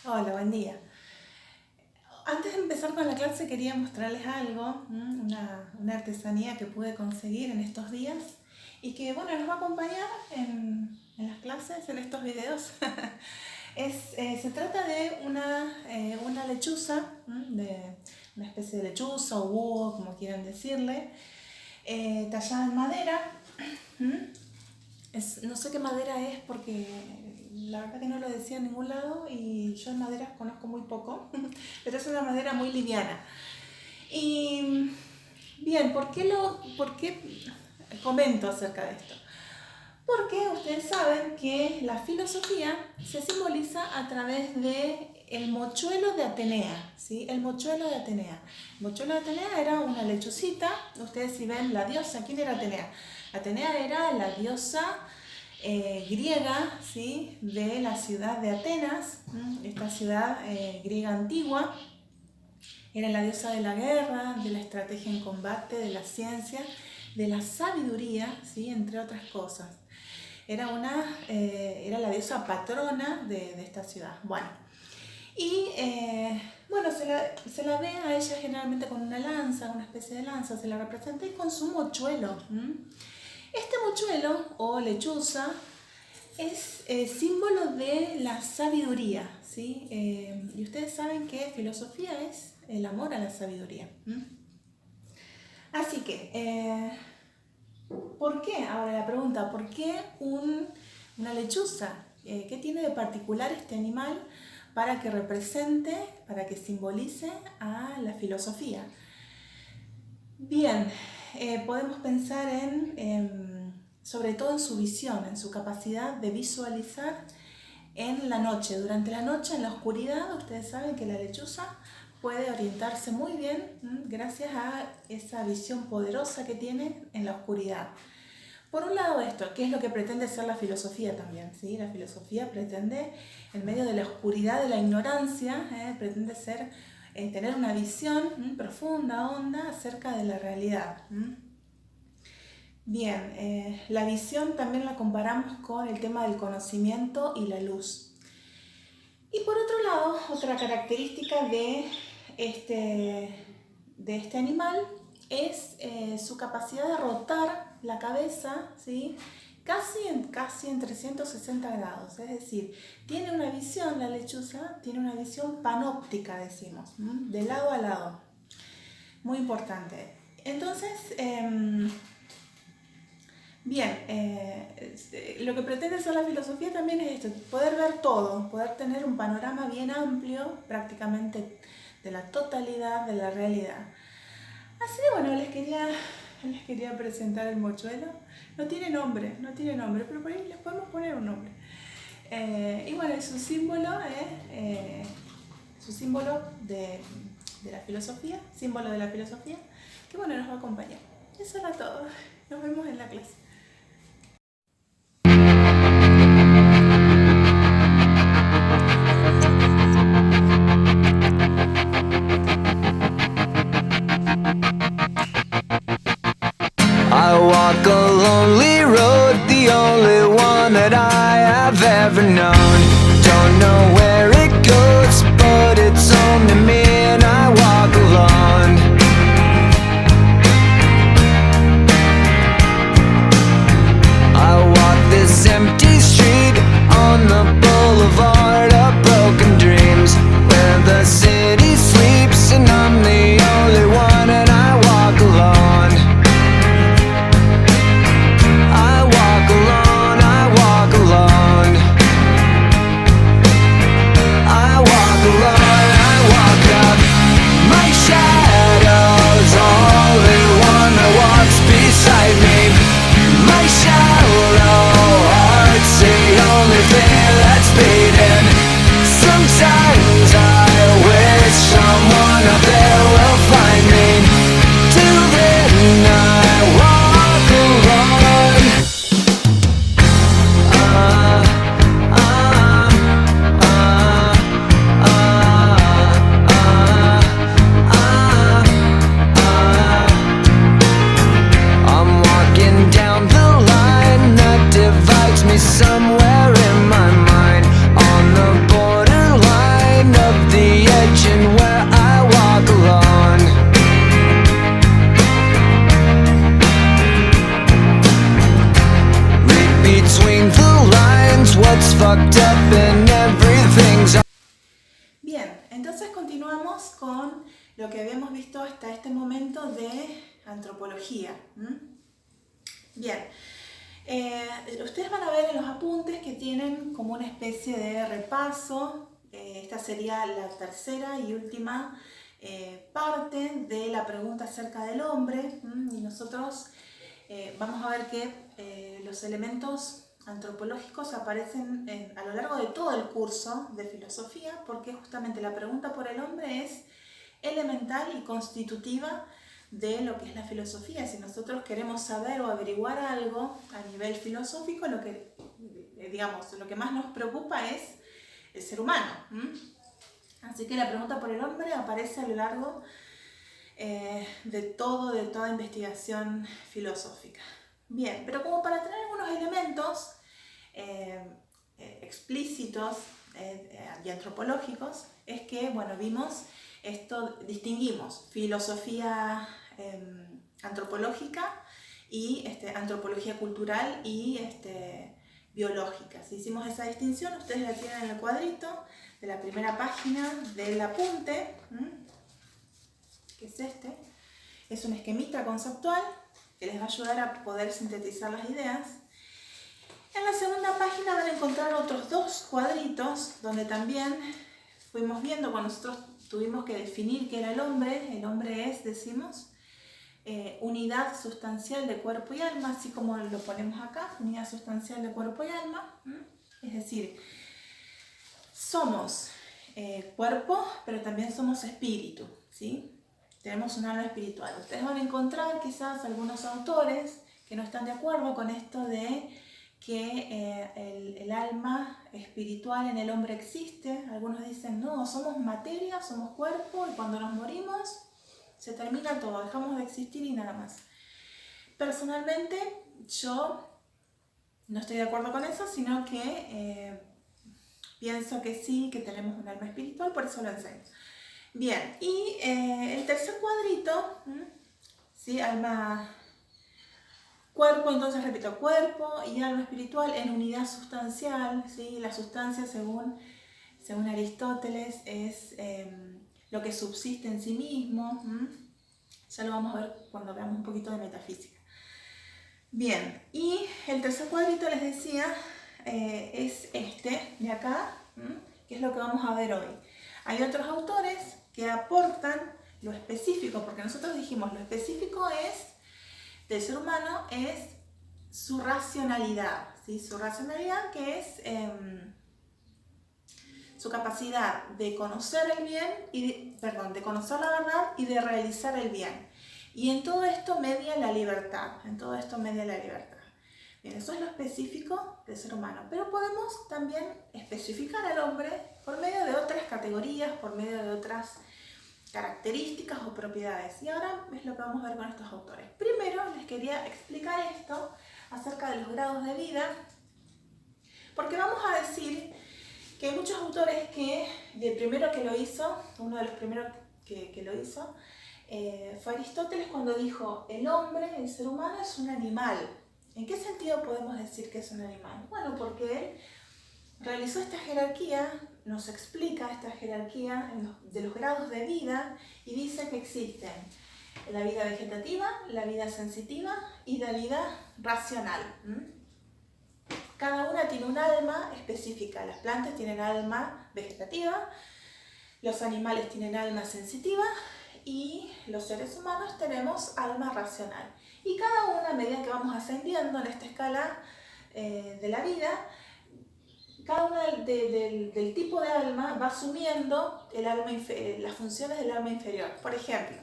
Hola, buen día. Antes de empezar con la clase quería mostrarles algo, una artesanía que pude conseguir en estos días y que bueno, nos va a acompañar en las clases, en estos videos. Se trata de una lechuza, de una especie de lechuza o búho, como quieran decirle, tallada en madera. ¿m? No sé qué madera es porque la verdad que no lo decía en ningún lado y yo en maderas conozco muy poco, pero es una madera muy liviana. Y bien, por qué comento acerca de esto? Porque ustedes saben que la filosofía se simboliza a través de el mochuelo de Atenea, ¿sí? El mochuelo de Atenea. El mochuelo de Atenea era una lechucita. Ustedes si ven la diosa, ¿quién era Atenea? Atenea era la diosa griega, ¿sí? De la ciudad de Atenas, esta ciudad griega antigua. Era la diosa de la guerra, de la estrategia en combate, de la ciencia, de la sabiduría, ¿sí? Entre otras cosas. Era la diosa patrona de esta ciudad. Bueno, y bueno, se la ve a ella generalmente con una lanza, una especie de lanza, se la representa y con su mochuelo. Este mochuelo o lechuza es símbolo de la sabiduría, ¿sí? Y ustedes saben que filosofía es el amor a la sabiduría. Así que, ¿por qué? Ahora la pregunta, ¿por qué una lechuza? ¿Qué tiene de particular este animal para que represente, para que simbolice a la filosofía? Bien, podemos pensar sobre todo en su visión, en su capacidad de visualizar en la noche. Durante la noche, en la oscuridad, ustedes saben que la lechuza puede orientarse muy bien gracias a esa visión poderosa que tiene en la oscuridad. Por un lado esto, ¿qué es lo que pretende ser la filosofía también? ¿Sí? La filosofía pretende, en medio de la oscuridad de la ignorancia, pretende tener una visión profunda, honda, acerca de la realidad. Bien, la visión también la comparamos con el tema del conocimiento y la luz. Y por otro lado, otra característica de este animal es su capacidad de rotar la cabeza, ¿sí? Casi en 360 grados, es decir, tiene una visión, la lechuza tiene una visión panóptica, decimos, de lado a lado, muy importante. Entonces, bien, lo que pretende ser la filosofía también es esto, poder ver todo, poder tener un panorama bien amplio, prácticamente de la totalidad de la realidad. Así que bueno, les quería presentar el mochuelo. No tiene nombre, pero por ahí les podemos poner un nombre. Y bueno, su símbolo es su símbolo de la filosofía, símbolo de la filosofía, que bueno, nos va a acompañar. Eso era todo. Nos vemos en la clase. I walk a lonely road, the only one that I have ever known. Don't know where it goes, but it's home to me and I walk alone. and everything's Bien, entonces continuamos con lo que habíamos visto hasta este momento de antropología. Bien, ustedes van a ver en los apuntes que tienen como una especie de repaso. Esta sería la tercera y última parte de la pregunta acerca del hombre. Y nosotros vamos a ver que los elementos antropológicos aparecen a lo largo de todo el curso de filosofía, porque justamente la pregunta por el hombre es elemental y constitutiva de lo que es la filosofía. Si nosotros queremos saber o averiguar algo a nivel filosófico, lo que más nos preocupa es el ser humano. Así que la pregunta por el hombre aparece a lo largo de toda investigación filosófica. Bien, pero como para tener algunos elementos explícitos y antropológicos, es que, bueno, vimos esto, distinguimos filosofía antropológica y antropología cultural y biológica. Si hicimos esa distinción, ustedes la tienen en el cuadrito de la primera página del apunte, que es este. Es un esquemita conceptual que les va a ayudar a poder sintetizar las ideas. En la segunda página van a encontrar otros dos cuadritos donde también fuimos viendo cuando nosotros tuvimos que definir qué era el hombre. El hombre es, decimos, unidad sustancial de cuerpo y alma, así como lo ponemos acá, unidad sustancial de cuerpo y alma. Es decir, somos cuerpo, pero también somos espíritu, ¿sí? Tenemos un alma espiritual. Ustedes van a encontrar quizás algunos autores que no están de acuerdo con esto de que el alma espiritual en el hombre existe. Algunos dicen, no, somos materia, somos cuerpo, y cuando nos morimos se termina todo, dejamos de existir y nada más. Personalmente, yo no estoy de acuerdo con eso, sino que pienso que sí, que tenemos un alma espiritual, por eso lo enseño. Bien, y el tercer cuadrito, ¿sí? Cuerpo, entonces repito, cuerpo y alma espiritual en unidad sustancial, ¿sí? La sustancia, según Aristóteles, es lo que subsiste en sí mismo. Ya lo vamos a ver cuando veamos un poquito de metafísica. Bien, y el tercer cuadrito, les decía, es este de acá, que es lo que vamos a ver hoy. Hay otros autores que aportan lo específico, porque nosotros dijimos lo específico del ser humano es su racionalidad, ¿sí? Su racionalidad, que es su capacidad de conocer el bien, de conocer la verdad y de realizar el bien. Y en todo esto media la libertad, Bien, eso es lo específico del ser humano, pero podemos también especificar al hombre por medio de otras categorías, por medio de otras características o propiedades. Y ahora es lo que vamos a ver con estos autores. Primero les quería explicar esto acerca de los grados de vida, porque vamos a decir que hay muchos autores y el primero que lo hizo, uno de los primeros que lo hizo, fue Aristóteles, cuando dijo, el hombre, el ser humano, es un animal. ¿En qué sentido podemos decir que es un animal? Bueno, porque él realizó esta jerarquía, nos explica esta jerarquía de los grados de vida y dice que existen la vida vegetativa, la vida sensitiva y la vida racional. Cada una tiene un alma específica. Las plantas tienen alma vegetativa, los animales tienen alma sensitiva y los seres humanos tenemos alma racional. Y cada una, a medida que vamos ascendiendo en esta escala de la vida, cada una del tipo de alma va asumiendo las funciones del alma inferior. Por ejemplo,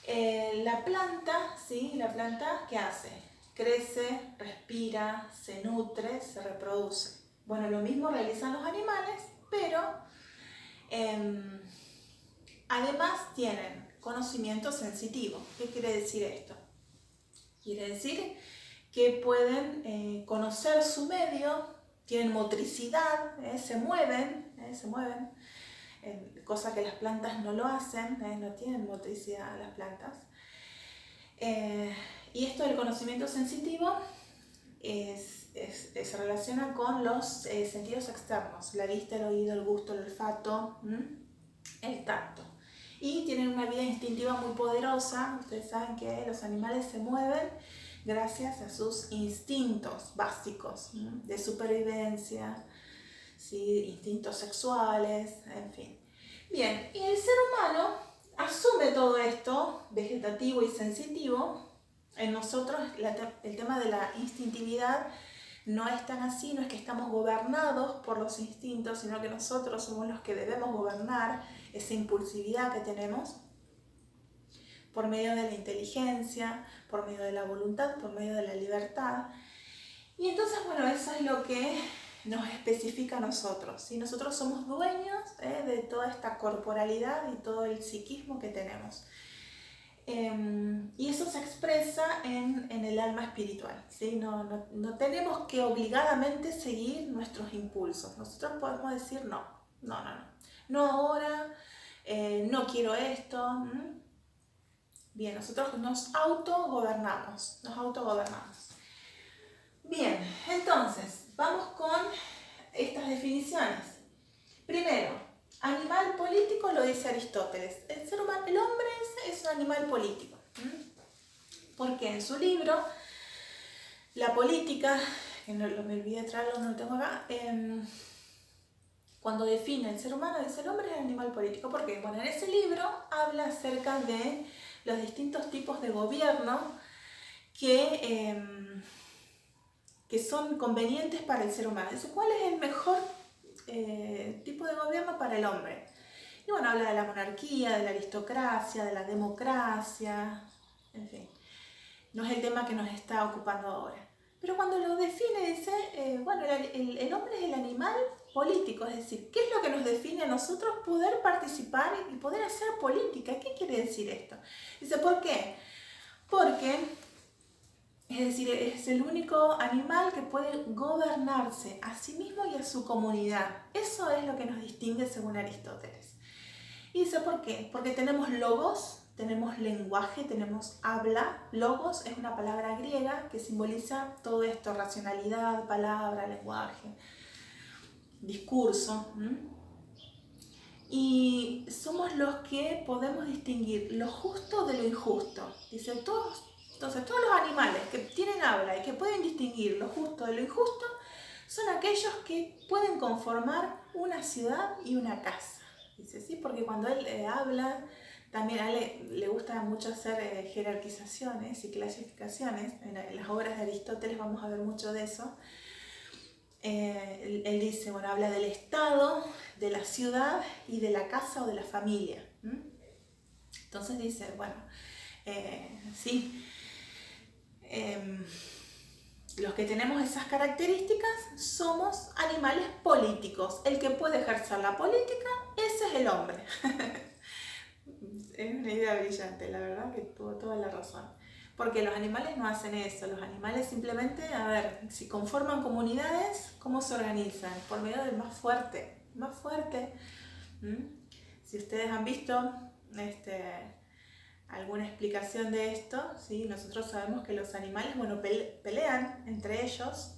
la planta, ¿sí? La planta, ¿qué hace? Crece, respira, se nutre, se reproduce. Bueno, lo mismo realizan los animales, pero además tienen conocimiento sensitivo. ¿Qué quiere decir esto? Quiere decir que pueden conocer su medio, tienen motricidad, se mueven, cosa que las plantas no lo hacen, no tienen motricidad las plantas. Y esto del conocimiento sensitivo es se relaciona con los sentidos externos, la vista, el oído, el gusto, el olfato, el tacto. Y tienen una vida instintiva muy poderosa. Ustedes saben que los animales se mueven gracias a sus instintos básicos de supervivencia, ¿sí? Instintos sexuales, en fin. Bien, y el ser humano asume todo esto, vegetativo y sensitivo. En nosotros el tema de la instintividad no es tan así, no es que estamos gobernados por los instintos, sino que nosotros somos los que debemos gobernar esa impulsividad que tenemos por medio de la inteligencia, por medio de la voluntad, por medio de la libertad. Y entonces, bueno, eso es lo que nos especifica a nosotros, ¿sí? Nosotros somos dueños de toda esta corporalidad y todo el psiquismo que tenemos. Y eso se expresa en el alma espiritual, ¿sí? No tenemos que obligadamente seguir nuestros impulsos. Nosotros podemos decir no ahora, no quiero esto. Bien, nosotros nos autogobernamos. Bien, entonces, vamos con estas definiciones. Primero, animal político lo dice Aristóteles. El ser humano, el hombre es un animal político. Porque en su libro, La política, que me olvidé de traerlo, no lo tengo acá, cuando define el ser humano, dice el hombre es un animal político. ¿Por qué? Bueno, en ese libro habla acerca de los distintos tipos de gobierno que son convenientes para el ser humano. Dice, ¿cuál es el mejor tipo de gobierno para el hombre? Y bueno, habla de la monarquía, de la aristocracia, de la democracia, en fin. No es el tema que nos está ocupando ahora. Pero cuando lo define dice, bueno, el hombre es el animal político, es decir, ¿qué es lo que nos define a nosotros poder participar y poder hacer política? ¿Qué quiere decir esto? Dice, ¿por qué? Porque, es decir, es el único animal que puede gobernarse a sí mismo y a su comunidad. Eso es lo que nos distingue según Aristóteles. Y dice, ¿por qué? Porque tenemos logos, tenemos lenguaje, tenemos habla. Logos es una palabra griega que simboliza todo esto, racionalidad, palabra, lenguaje, discurso. Y somos los que podemos distinguir lo justo de lo injusto. Dice, entonces todos los animales que tienen habla y que pueden distinguir lo justo de lo injusto son aquellos que pueden conformar una ciudad y una casa. Dice, sí, porque cuando él habla, también a él le gusta mucho hacer jerarquizaciones y clasificaciones. En las obras de Aristóteles vamos a ver mucho de eso. Él dice, bueno, habla del Estado, de la ciudad y de la casa o de la familia. Entonces dice, bueno, sí, los que tenemos esas características somos animales políticos. El que puede ejercer la política, ese es el hombre. Es una idea brillante, la verdad que tuvo toda la razón. Porque los animales no hacen eso, los animales simplemente, a ver, si conforman comunidades, ¿cómo se organizan? Por medio del más fuerte. Si ustedes han visto alguna explicación de esto, ¿sí? Nosotros sabemos que los animales, bueno, pelean entre ellos,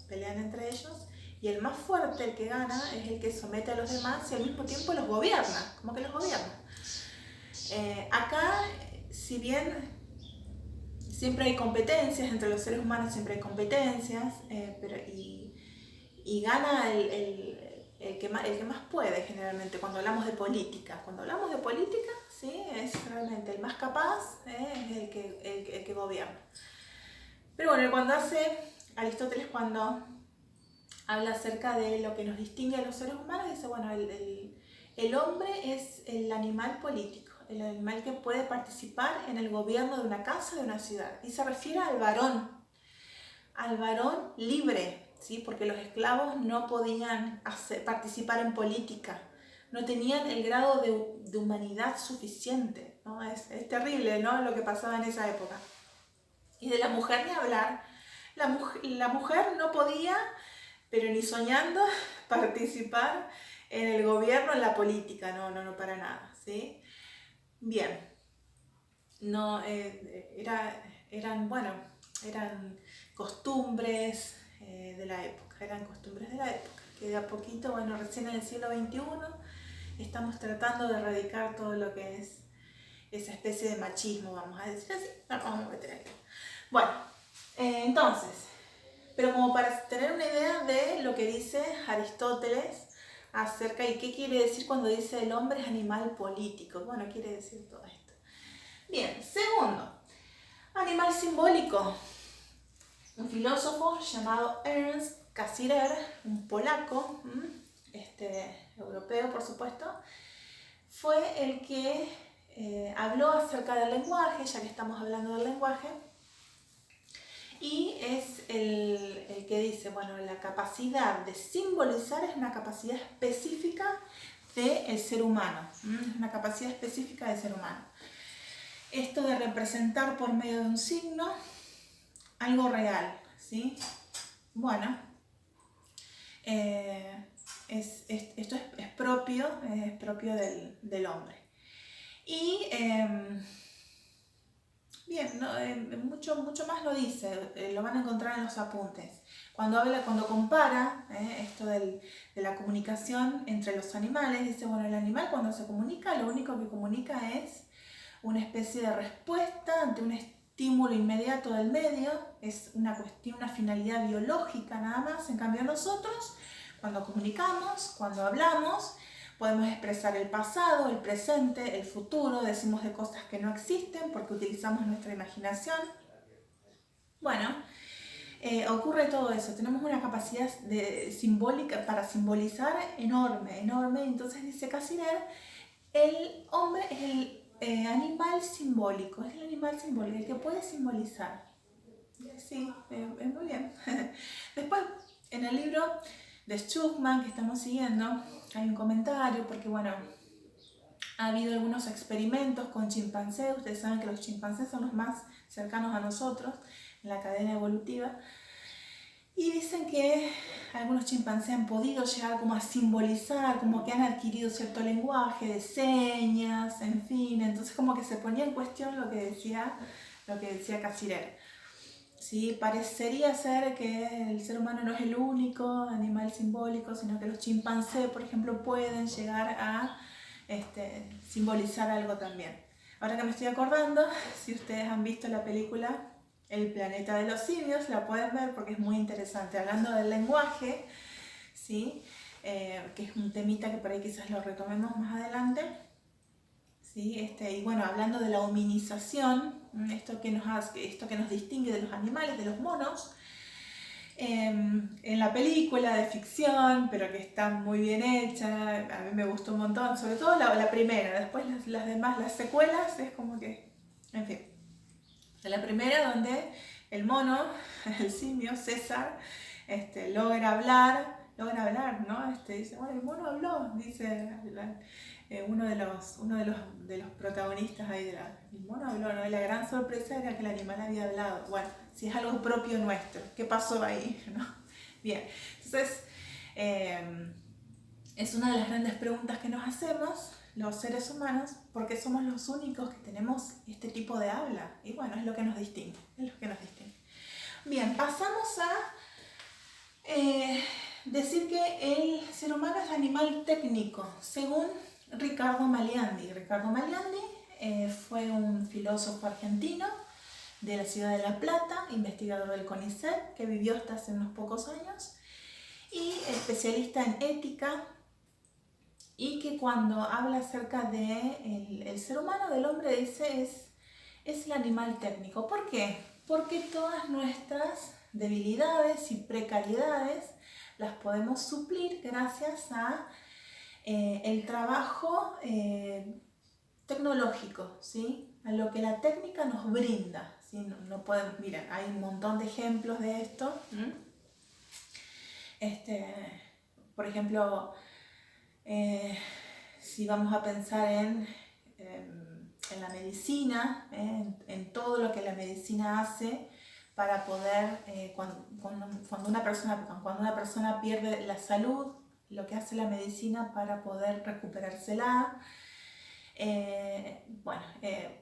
y el más fuerte, el que gana, es el que somete a los demás y al mismo tiempo los gobierna, como que los gobierna. Acá, si bien siempre hay competencias entre los seres humanos, siempre hay competencias, y gana el que más puede generalmente cuando hablamos de política. Cuando hablamos de política, ¿sí? Es realmente el más capaz, es el que gobierna. Pero bueno, Aristóteles cuando habla acerca de lo que nos distingue a los seres humanos, dice, bueno, el hombre es el animal político, el animal que puede participar en el gobierno de una casa, de una ciudad. Y se refiere al varón libre, ¿sí? Porque los esclavos no podían participar en política, no tenían el grado de humanidad suficiente, ¿no? Es terrible, ¿no? Lo que pasaba en esa época. Y de la mujer ni hablar. La mujer no podía, pero ni soñando, participar en el gobierno, en la política, no para nada, ¿sí? Bien, no, eran costumbres, de la época, eran costumbres de la época, que de a poquito, bueno, recién en el siglo XXI estamos tratando de erradicar todo lo que es esa especie de machismo, vamos a decir así, vamos a meter aquí. Bueno, entonces, pero como para tener una idea de lo que dice Aristóteles acerca y qué quiere decir cuando dice el hombre es animal político. Bueno, quiere decir todo esto. Bien, segundo, animal simbólico. Un filósofo llamado Ernst Cassirer, un polaco, europeo por supuesto, fue el que habló acerca del lenguaje, ya que estamos hablando del lenguaje, y es el que dice, bueno, la capacidad de simbolizar es una capacidad específica del ser humano, es una capacidad específica del ser humano. Esto de representar por medio de un signo algo real, ¿sí? Bueno, esto es propio del hombre. Y bien, ¿no? Mucho más lo dice, lo van a encontrar en los apuntes. Cuando compara esto de la comunicación entre los animales, dice, bueno, el animal cuando se comunica, lo único que comunica es una especie de respuesta ante un estímulo inmediato del medio, es una finalidad biológica nada más. En cambio nosotros, cuando comunicamos, cuando hablamos, podemos expresar el pasado, el presente, el futuro, decimos de cosas que no existen porque utilizamos nuestra imaginación. Bueno, ocurre todo eso, tenemos una capacidad simbólica para simbolizar enorme. Entonces dice Cassirer, el hombre es el animal simbólico, el que puede simbolizar. Sí, es muy bien. Después, en el libro de Schuckman que estamos siguiendo, hay un comentario porque, bueno, ha habido algunos experimentos con chimpancés. Ustedes saben que los chimpancés son los más cercanos a nosotros en la cadena evolutiva. Y dicen que algunos chimpancés han podido llegar como a simbolizar, como que han adquirido cierto lenguaje de señas, en fin. Entonces como que se ponía en cuestión lo que decía Cassirer. ¿Sí? Parecería ser que el ser humano no es el único animal simbólico, sino que los chimpancés, por ejemplo, pueden llegar a simbolizar algo también. Ahora que me estoy acordando, si ustedes han visto la película El planeta de los simios, la pueden ver porque es muy interesante, hablando del lenguaje, ¿sí? Que es un temita que por ahí quizás lo retomemos más adelante. ¿Sí? Y bueno, hablando de la hominización, esto que nos distingue de los animales, de los monos, en la película de ficción, pero que está muy bien hecha, a mí me gustó un montón, sobre todo la primera. Después las demás, las secuelas, es como que, en fin. La primera donde el mono, el simio, César, logra hablar, ¿no? Dice, bueno, el mono habló, dice uno de los protagonistas ahí el mono habló, ¿no? Y la gran sorpresa era que el animal había hablado. Bueno, si es algo propio nuestro, ¿qué pasó ahí? ¿No? Bien, entonces es una de las grandes preguntas que nos hacemos los seres humanos, porque somos los únicos que tenemos este tipo de habla. Y bueno, es lo que nos distingue, Bien, pasamos a decir que el ser humano es animal técnico, según Riccardo Maliandi. Riccardo Maliandi fue un filósofo argentino de la ciudad de La Plata, investigador del CONICET, que vivió hasta hace unos pocos años, y especialista en ética, y que cuando habla acerca del ser humano, del hombre, dice es el animal técnico. ¿Por qué? Porque todas nuestras debilidades y precariedades las podemos suplir gracias a el trabajo tecnológico, ¿sí? A lo que la técnica nos brinda, ¿sí? No podemos, miren, hay un montón de ejemplos de esto. Por ejemplo, si vamos a pensar en la medicina, en todo lo que la medicina hace para poder, cuando una persona pierde la salud, lo que hace la medicina para poder recuperársela.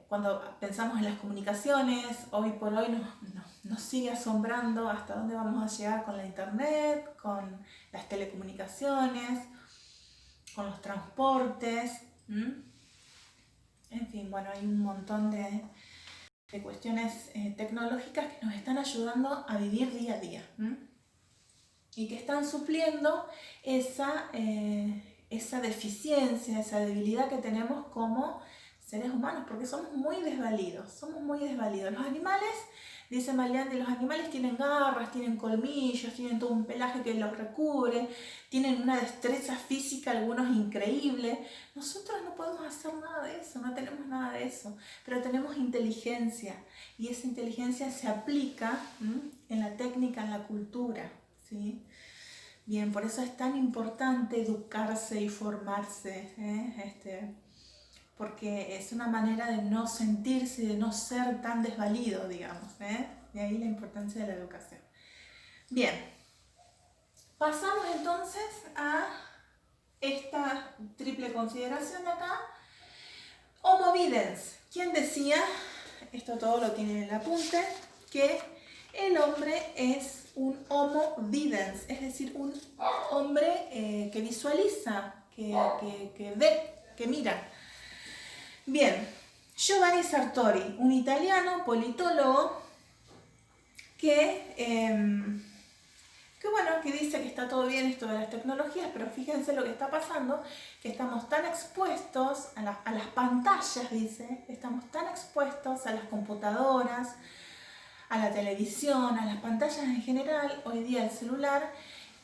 Cuando pensamos en las comunicaciones, hoy por hoy nos sigue asombrando hasta dónde vamos a llegar con la internet, con las telecomunicaciones, con los transportes. En fin, bueno, hay un montón de cuestiones tecnológicas que nos están ayudando a vivir día a día y que están supliendo esa deficiencia, esa debilidad que tenemos como seres humanos, porque somos muy desvalidos. Los animales, dice Maleandi, los animales tienen garras, tienen colmillos, tienen todo un pelaje que los recubre, tienen una destreza física, algunos increíble. Nosotros no podemos hacer nada de eso, no tenemos nada de eso, pero tenemos inteligencia, y esa inteligencia se aplica en la técnica, en la cultura, ¿sí? Bien, por eso es tan importante educarse y formarse, porque es una manera de no sentirse, de no ser tan desvalido, digamos. De ahí la importancia de la educación. Bien, pasamos entonces a esta triple consideración de acá. Homo videns. ¿Quién decía? Esto todo lo tiene en el apunte, que el hombre es un homo videns, es decir, un hombre que visualiza, que ve, que mira. Bien, Giovanni Sartori, un italiano politólogo que dice que está todo bien esto de las tecnologías, pero fíjense lo que está pasando, que estamos tan expuestos a las pantallas, dice, estamos tan expuestos a las computadoras, a la televisión, a las pantallas en general, hoy día el celular,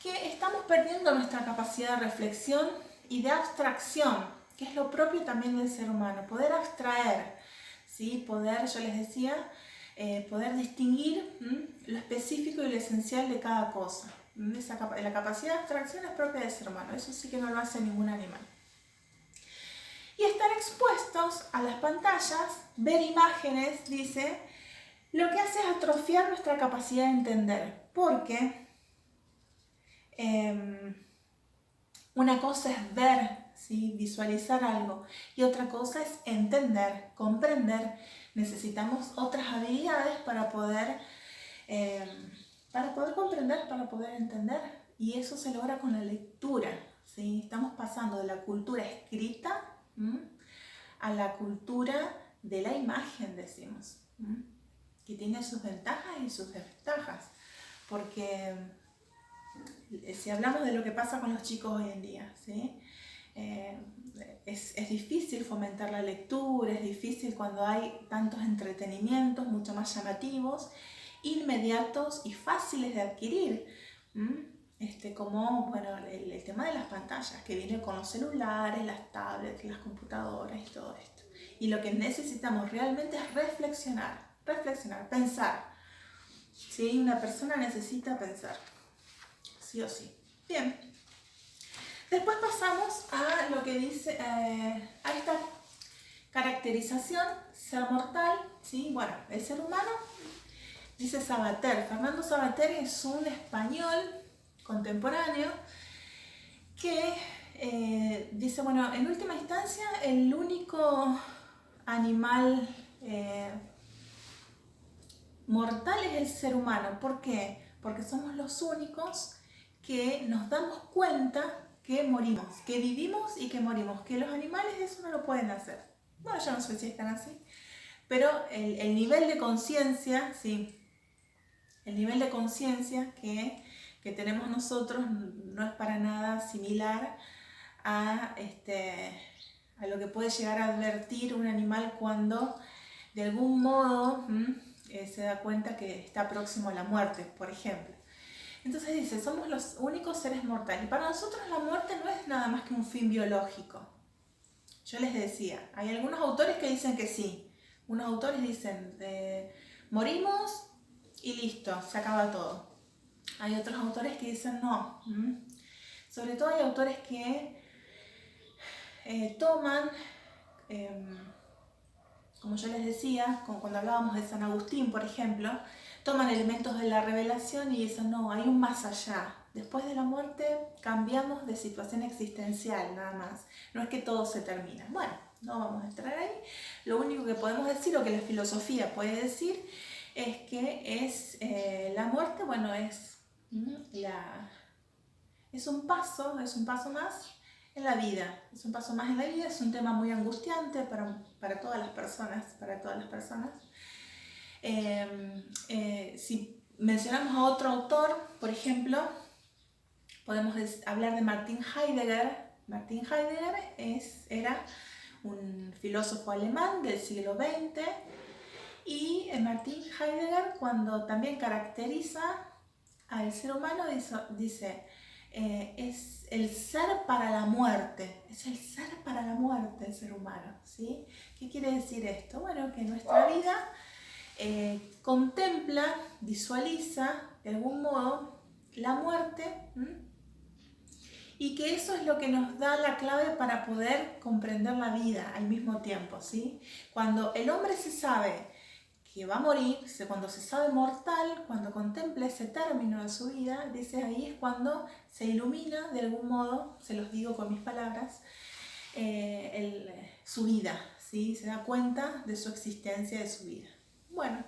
que estamos perdiendo nuestra capacidad de reflexión y de abstracción, que es lo propio también del ser humano, poder abstraer, ¿sí? Poder, yo les decía, poder distinguir lo específico y lo esencial de cada cosa. La capacidad de abstracción es propia del ser humano, eso sí que no lo hace ningún animal. Y estar expuestos a las pantallas, ver imágenes, dice, lo que hace es atrofiar nuestra capacidad de entender, porque una cosa es ver, ¿sí? Visualizar algo, y otra cosa es entender, comprender. Necesitamos otras habilidades para poder comprender, para poder entender, y eso se logra con la lectura, ¿sí? Estamos pasando de la cultura escrita a la cultura de la imagen, decimos, que tiene sus ventajas y sus desventajas, porque si hablamos de lo que pasa con los chicos hoy en día, ¿sí? Es difícil fomentar la lectura, es difícil cuando hay tantos entretenimientos mucho más llamativos, inmediatos y fáciles de adquirir, como bueno, el tema de las pantallas, que viene con los celulares, las tablets, las computadoras y todo esto. Y lo que necesitamos realmente es reflexionar, pensar. ¿Sí? Una persona necesita pensar, sí o sí. Bien. Después pasamos a lo que dice, a esta caracterización, ser mortal, ¿sí? Bueno, el ser humano, dice Sabater, Fernando Sabater es un español contemporáneo que dice, bueno, en última instancia, el único animal mortal es el ser humano. ¿Por qué? Porque somos los únicos que nos damos cuenta que morimos, que vivimos y que morimos, que los animales eso no lo pueden hacer. Bueno, yo no sé si están así, pero el nivel de conciencia, sí, el nivel de conciencia que tenemos nosotros no es para nada similar a lo que puede llegar a advertir un animal cuando de algún modo se da cuenta que está próximo a la muerte, por ejemplo. Entonces dice, somos los únicos seres mortales. Y para nosotros la muerte no es nada más que un fin biológico. Yo les decía, hay algunos autores que dicen que sí. Unos autores dicen, morimos y listo, se acaba todo. Hay otros autores que dicen no. Sobre todo hay autores que toman, como yo les decía, como cuando hablábamos de San Agustín, por ejemplo, toman elementos de la revelación y dicen, no, hay un más allá, Después de la muerte cambiamos de situación existencial, nada más. No es que todo se termina. Bueno, no vamos a entrar ahí. Lo único que podemos decir, o que la filosofía puede decir, es que la muerte, bueno, es un paso más en la vida. Es un paso más en la vida, es un tema muy angustiante para todas las personas, Si mencionamos a otro autor, por ejemplo, podemos hablar de Martin Heidegger. Martin Heidegger era un filósofo alemán del siglo XX, y Martin Heidegger, cuando también caracteriza al ser humano, dice es el ser para la muerte, el ser humano, ¿sí? ¿Qué quiere decir esto? Bueno, que nuestra vida contempla, visualiza de algún modo la muerte, y que eso es lo que nos da la clave para poder comprender la vida al mismo tiempo, ¿sí? Cuando el hombre se sabe que va a morir, cuando se sabe mortal, cuando contempla ese término de su vida, dice, ahí es cuando se ilumina de algún modo, se los digo con mis palabras, su vida, ¿sí? Se da cuenta de su existencia, de su vida. Bueno,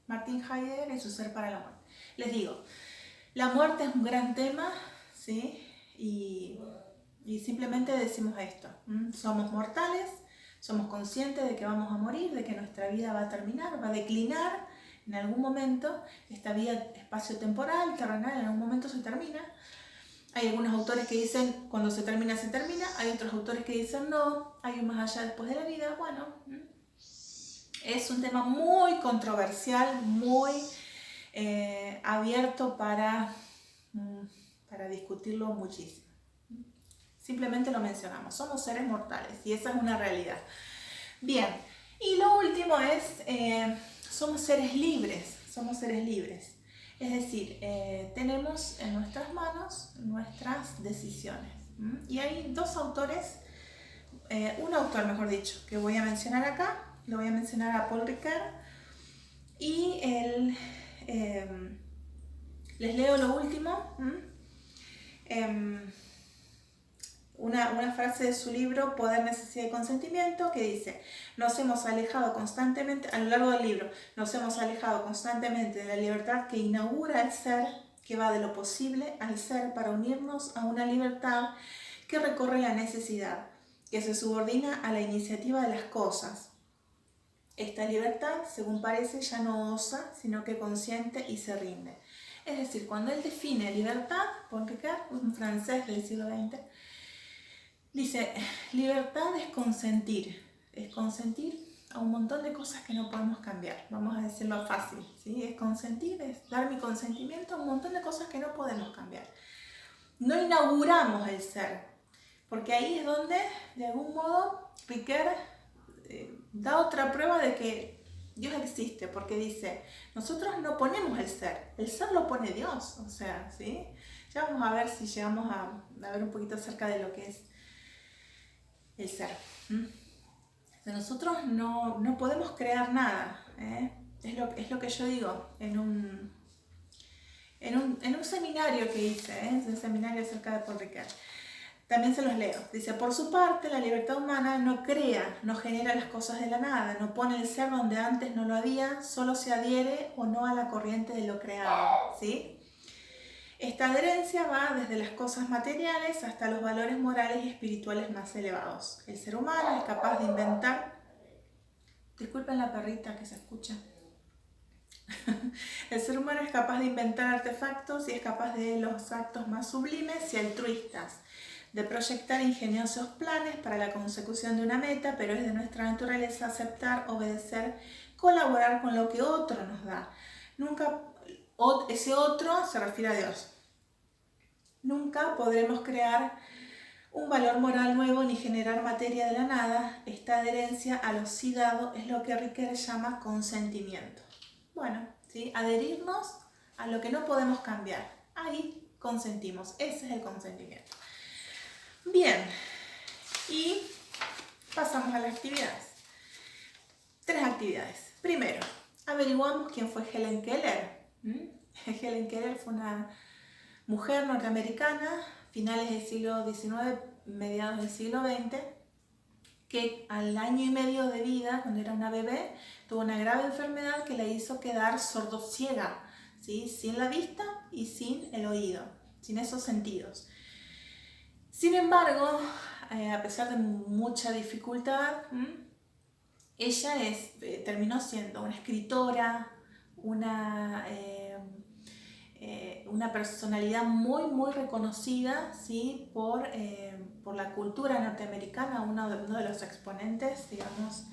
Martin Heidegger y su ser para la muerte. Les digo, la muerte es un gran tema, ¿sí? Y simplemente decimos esto, somos mortales, somos conscientes de que vamos a morir, de que nuestra vida va a terminar, va a declinar en algún momento. Esta vida espacio-temporal, terrenal, en algún momento se termina. Hay algunos autores que dicen cuando se termina, hay otros autores que dicen no, hay un más allá después de la vida. Bueno, es un tema muy controversial, muy abierto para discutirlo muchísimo. Simplemente lo mencionamos, somos seres mortales y esa es una realidad. Bien, y lo último es, somos seres libres. Es decir, tenemos en nuestras manos nuestras decisiones. Y hay dos autores, un autor mejor dicho, que voy a mencionar acá, lo voy a mencionar a Paul Ricoeur, y les leo lo último. Una frase de su libro Poder, Necesidad y Consentimiento, que dice: nos hemos alejado constantemente, a lo largo del libro, nos hemos alejado constantemente de la libertad que inaugura el ser, que va de lo posible al ser para unirnos a una libertad que recorre la necesidad, que se subordina a la iniciativa de las cosas. Esta libertad, según parece, ya no osa, sino que consiente y se rinde. Es decir, cuando él define libertad, Paul Ricoeur, un francés del siglo XX, dice, libertad es consentir a un montón de cosas que no podemos cambiar, vamos a decirlo fácil, ¿sí? Es consentir, es dar mi consentimiento a un montón de cosas que no podemos cambiar. No inauguramos el ser, porque ahí es donde, de algún modo, Ricoeur da otra prueba de que Dios existe, porque dice, nosotros no ponemos el ser lo pone Dios, o sea, ¿sí? Ya vamos a ver si llegamos a ver un poquito acerca de lo que es el ser. Nosotros no podemos crear nada, es lo que yo digo en un seminario que hice, un seminario acerca de Paul Ricoeur. También se los leo. Dice, por su parte, la libertad humana no crea, no genera las cosas de la nada, no pone el ser donde antes no lo había, solo se adhiere o no a la corriente de lo creado, ¿sí? Esta adherencia va desde las cosas materiales hasta los valores morales y espirituales más elevados. El ser humano es capaz de inventar... Disculpen la perrita que se escucha. El ser humano es capaz de inventar artefactos y es capaz de los actos más sublimes y altruistas, de proyectar ingeniosos planes para la consecución de una meta, pero es de nuestra naturaleza aceptar, obedecer, colaborar con lo que otro nos da. Nunca, ese otro se refiere a Dios. Nunca podremos crear un valor moral nuevo ni generar materia de la nada. Esta adherencia a lo sí dado es lo que Ricoeur llama consentimiento. Bueno, ¿sí? Adherirnos a lo que no podemos cambiar. Ahí consentimos, ese es el consentimiento. Bien, y pasamos a las actividades. 3 actividades. Primero, averiguamos quién fue Helen Keller. Helen Keller fue una mujer norteamericana, finales del siglo XIX, mediados del siglo XX, que al año y medio de vida, cuando era una bebé, tuvo una grave enfermedad que la hizo quedar sordociega, ¿sí? Sin la vista y sin el oído, sin esos sentidos. Sin embargo, a pesar de mucha dificultad, ella terminó siendo una escritora, una personalidad muy, muy reconocida, ¿sí? por la cultura norteamericana, uno de los exponentes, digamos,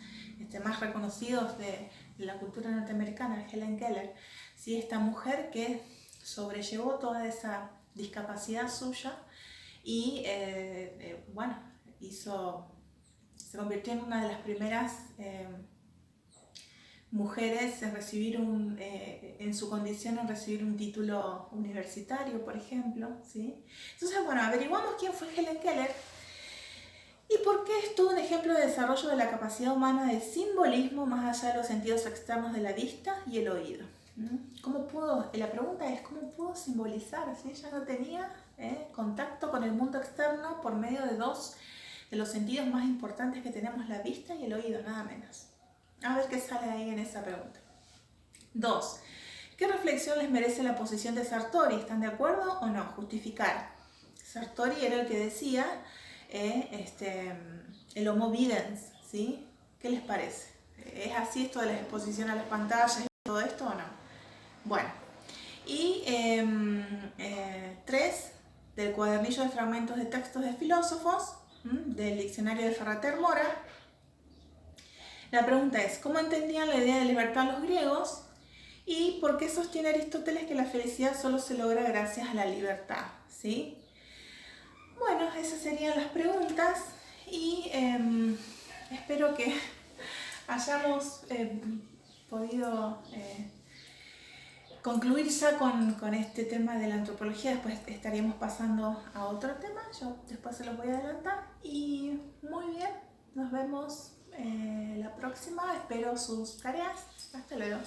más reconocidos de la cultura norteamericana, Helen Keller, ¿sí? Esta mujer que sobrellevó toda esa discapacidad suya y bueno, se convirtió en una de las primeras mujeres en recibir en su condición en recibir un título universitario, por ejemplo, ¿sí? Entonces, bueno, averiguamos quién fue Helen Keller y por qué es todo un ejemplo de desarrollo de la capacidad humana de simbolismo más allá de los sentidos externos de la vista y el oído. La pregunta es, ¿cómo pudo simbolizar si ella no tenía contacto con el mundo externo por medio de dos de los sentidos más importantes que tenemos, la vista y el oído, nada menos? A ver qué sale ahí en esa pregunta. 2. ¿Qué reflexión les merece la posición de Sartori? ¿Están de acuerdo o no? Justificar. Sartori era el que decía el homo videns, ¿sí? ¿Qué les parece? ¿Es así esto de la exposición a las pantallas y todo esto o no? Bueno. Y 3. Del cuadernillo de fragmentos de textos de filósofos, del diccionario de Ferrater Mora. La pregunta es, ¿cómo entendían la idea de libertad los griegos? ¿Y por qué sostiene Aristóteles que la felicidad solo se logra gracias a la libertad? ¿Sí? Bueno, esas serían las preguntas y espero que hayamos podido concluir ya con este tema de la antropología. Después estaríamos pasando a otro tema, yo después se los voy a adelantar. Y muy bien, nos vemos la próxima, espero sus tareas. Hasta luego.